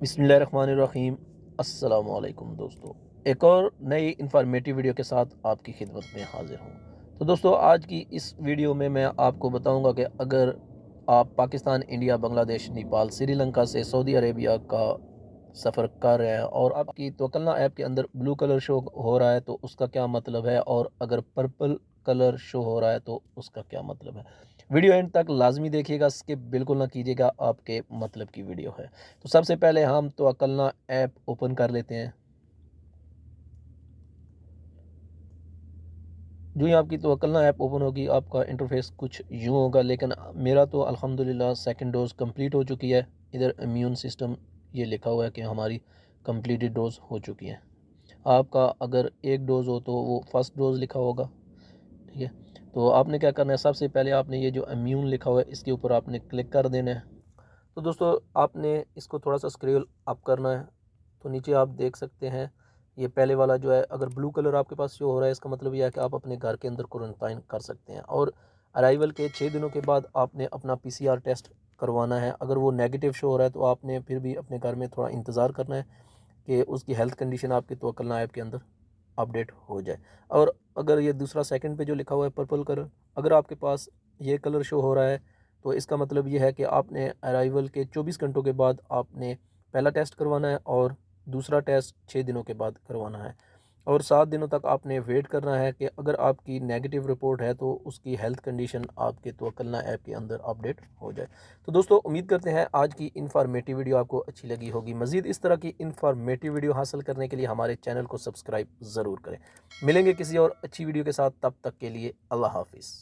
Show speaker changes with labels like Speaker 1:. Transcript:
Speaker 1: बिस्मिल्लाहिर्रहमानिर्रहीम। अस्सलामु अलैकुम दोस्तों, एक और नई इन्फॉर्मेटिव वीडियो के साथ आपकी खिदमत में हाजिर हूँ। तो दोस्तों, आज की इस वीडियो में मैं आपको बताऊंगा कि अगर आप पाकिस्तान, इंडिया, बांग्लादेश, नेपाल, श्रीलंका से सऊदी अरेबिया का सफ़र कर रहे हैं और आपकी तवक्कलना ऐप के अंदर ब्लू कलर शो हो रहा है तो उसका क्या मतलब है, और अगर पर्पल कलर शो हो रहा है तो उसका क्या मतलब है। वीडियो एंड तक लाजमी देखिएगा, स्किप बिल्कुल ना कीजिएगा, आपके मतलब की वीडियो है। तो सबसे पहले हम तवक्कलना ऐप ओपन कर लेते हैं। जो ही आपकी तवक्कलना ऐप ओपन होगी आपका इंटरफेस कुछ यूँ होगा, लेकिन मेरा तो अल्हम्दुलिल्लाह सेकंड डोज़ कंप्लीट हो चुकी है। इधर इम्यून सिस्टम ये लिखा हुआ है कि हमारी कंप्लीटेड डोज़ हो चुकी है। आपका अगर एक डोज़ हो तो वो फर्स्ट डोज़ लिखा होगा, ठीक है। तो आपने क्या करना है, सबसे पहले आपने ये जो इम्यून लिखा हुआ है इसके ऊपर आपने क्लिक कर देना है। तो दोस्तों, आपने इसको थोड़ा सा स्क्रॉल अप करना है। तो नीचे आप देख सकते हैं ये पहले वाला जो है, अगर ब्लू कलर आपके पास शो हो रहा है इसका मतलब यह है कि आप अपने घर के अंदर क्वारंटाइन कर सकते हैं, और अराइवल के 6 दिनों के बाद आपने अपना पीसीआर टेस्ट करवाना है। अगर वो नेगेटिव शो हो रहा है तो आपने फिर भी अपने घर में थोड़ा इंतज़ार करना है कि उसकी हेल्थ कंडीशन आपकी तवक्कलना ऐप के अंदर अपडेट हो जाए। और अगर ये दूसरा सेकंड पे जो लिखा हुआ है पर्पल कलर, अगर आपके पास ये कलर शो हो रहा है तो इसका मतलब ये है कि आपने अराइवल के 24 घंटों के बाद आपने पहला टेस्ट करवाना है और दूसरा टेस्ट 6 दिनों के बाद करवाना है, और 7 दिनों तक आपने वेट करना है कि अगर आपकी नेगेटिव रिपोर्ट है तो उसकी हेल्थ कंडीशन आपके तवक्कलना ऐप के अंदर अपडेट हो जाए। तो दोस्तों, उम्मीद करते हैं आज की इन्फॉर्मेटिव वीडियो आपको अच्छी लगी होगी। मज़ीद इस तरह की इन्फॉर्मेटिव वीडियो हासिल करने के लिए हमारे चैनल को सब्सक्राइब ज़रूर करें। मिलेंगे किसी और अच्छी वीडियो के साथ, तब तक के लिए अल्लाह हाफिज़।